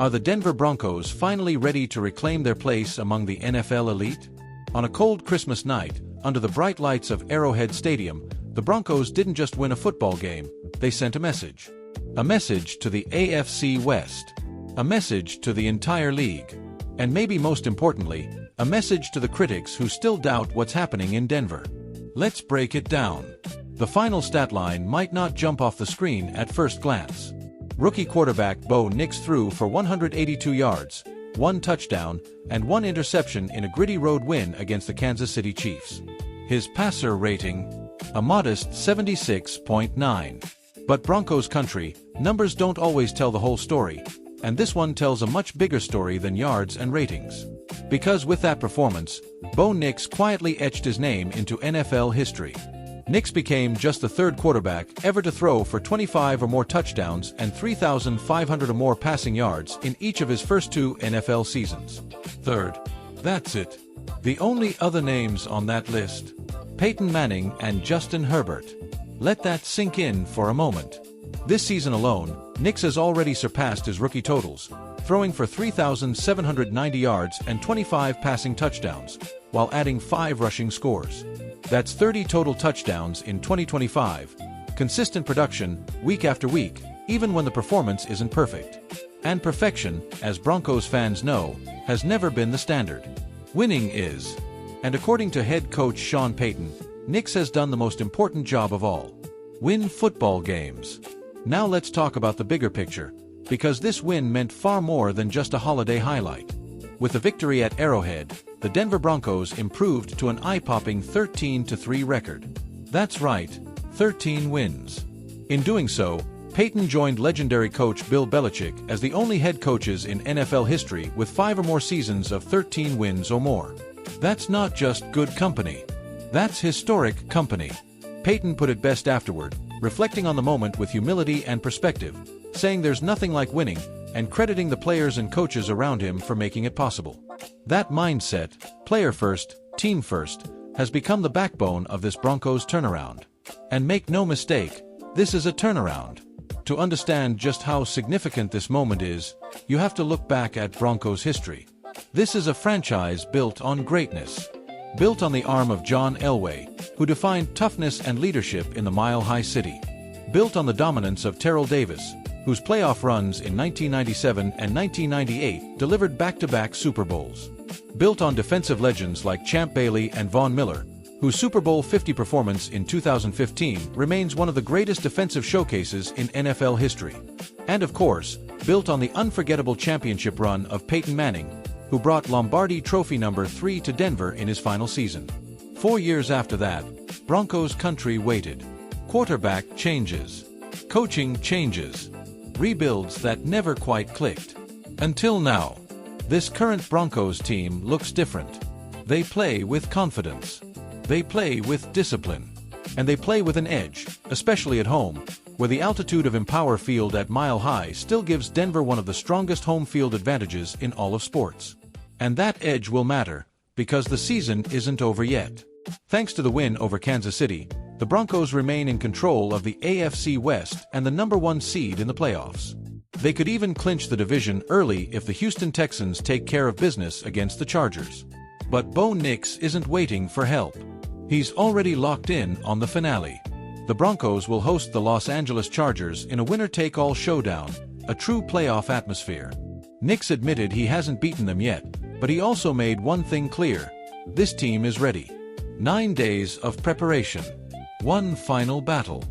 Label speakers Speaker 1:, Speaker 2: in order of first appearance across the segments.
Speaker 1: Are the Denver Broncos finally ready to reclaim their place among the NFL elite? On a cold Christmas night, under the bright lights of Arrowhead Stadium, the Broncos didn't just win a football game, they sent a message. A message to the AFC West. A message to the entire league. And maybe most importantly, a message to the critics who still doubt what's happening in Denver. Let's break it down. The final stat line might not jump off the screen at first glance. Rookie quarterback Bo Nix threw for 182 yards, 1 touchdown, and 1 interception in a gritty road win against the Kansas City Chiefs. His passer rating? A modest 76.9. But Broncos Country, numbers don't always tell the whole story, and this one tells a much bigger story than yards and ratings. Because with that performance, Bo Nix quietly etched his name into NFL history. Nix became just the third quarterback ever to throw for 25 or more touchdowns and 3,500 or more passing yards in each of his first 2 NFL seasons. Third. That's it. The only other names on that list: Peyton Manning and Justin Herbert. Let that sink in for a moment. This season alone, Nix has already surpassed his rookie totals, throwing for 3,790 yards and 25 passing touchdowns, while adding 5 rushing scores. That's 30 total touchdowns in 2025. Consistent production, week after week, even when the performance isn't perfect. And perfection, as Broncos fans know, has never been the standard. Winning is. And according to head coach Sean Payton, Nix has done the most important job of all: win football games. Now let's talk about the bigger picture, because this win meant far more than just a holiday highlight. With the victory at Arrowhead, the Denver Broncos improved to an eye-popping 13-3 record. That's right, 13 wins. In doing so, Payton joined legendary coach Bill Belichick as the only head coaches in NFL history with 5 or more seasons of 13 wins or more. That's not just good company. That's historic company. Payton put it best afterward, reflecting on the moment with humility and perspective, saying there's nothing like winning, and crediting the players and coaches around him for making it possible. That mindset, player first, team first, has become the backbone of this Broncos turnaround. And make no mistake, this is a turnaround. To understand just how significant this moment is, you have to look back at Broncos history. This is a franchise built on greatness. Built on the arm of John Elway, who defined toughness and leadership in the Mile High City. Built on the dominance of Terrell Davis, whose playoff runs in 1997 and 1998 delivered back-to-back Super Bowls. Built on defensive legends like Champ Bailey and Von Miller, whose Super Bowl 50 performance in 2015 remains one of the greatest defensive showcases in NFL history. And of course, built on the unforgettable championship run of Peyton Manning, who brought Lombardi Trophy number 3 to Denver in his final season. 4 years after that, Broncos Country waited. Quarterback changes. Coaching changes. Rebuilds that never quite clicked. Until now. This current Broncos team looks different. They play with confidence. They play with discipline. And they play with an edge, especially at home, where the altitude of Empower Field at Mile High still gives Denver one of the strongest home field advantages in all of sports. And that edge will matter, because the season isn't over yet. Thanks to the win over Kansas City, the Broncos remain in control of the AFC West and the #1 seed in the playoffs. They could even clinch the division early if the Houston Texans take care of business against the Chargers. But Bo Nix isn't waiting for help. He's already locked in on the finale. The Broncos will host the Los Angeles Chargers in a winner-take-all showdown, a true playoff atmosphere. Nix admitted he hasn't beaten them yet, but he also made one thing clear: this team is ready. 9 days of preparation. One final battle.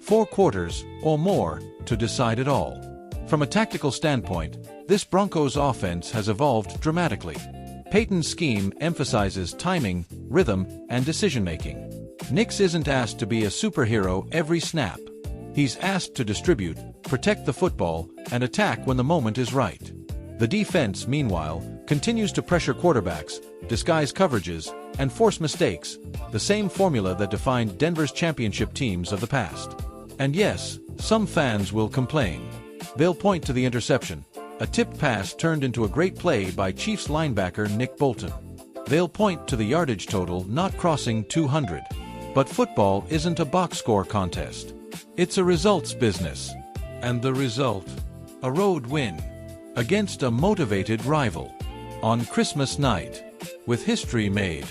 Speaker 1: 4 quarters, or more, to decide it all. From a tactical standpoint, this Broncos offense has evolved dramatically. Payton's scheme emphasizes timing, rhythm, and decision-making. Nix isn't asked to be a superhero every snap. He's asked to distribute, protect the football, and attack when the moment is right. The defense, meanwhile, continues to pressure quarterbacks, disguise coverages, and force mistakes, the same formula that defined Denver's championship teams of the past. And yes, some fans will complain. They'll point to the interception, a tipped pass turned into a great play by Chiefs linebacker Nick Bolton. They'll point to the yardage total not crossing 200. But football isn't a box score contest. It's a results business. And the result? A road win. against a motivated rival, on Christmas night, with history made.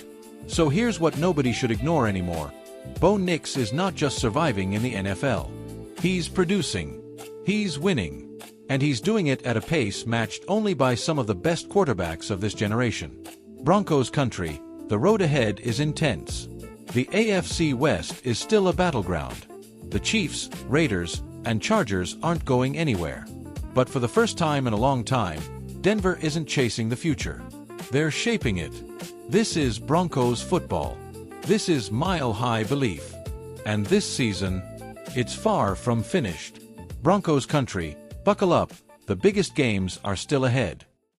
Speaker 1: So here's what nobody should ignore anymore. Bo Nix is not just surviving in the NFL. He's producing, he's winning, and he's doing it at a pace matched only by some of the best quarterbacks of this generation. Broncos Country, the road ahead is intense. The AFC West is still a battleground. The Chiefs, Raiders, and Chargers aren't going anywhere. But for the first time in a long time, Denver isn't chasing the future. They're shaping it. This is Broncos football. This is mile-high belief. And this season, it's far from finished. Broncos Country, buckle up, the biggest games are still ahead.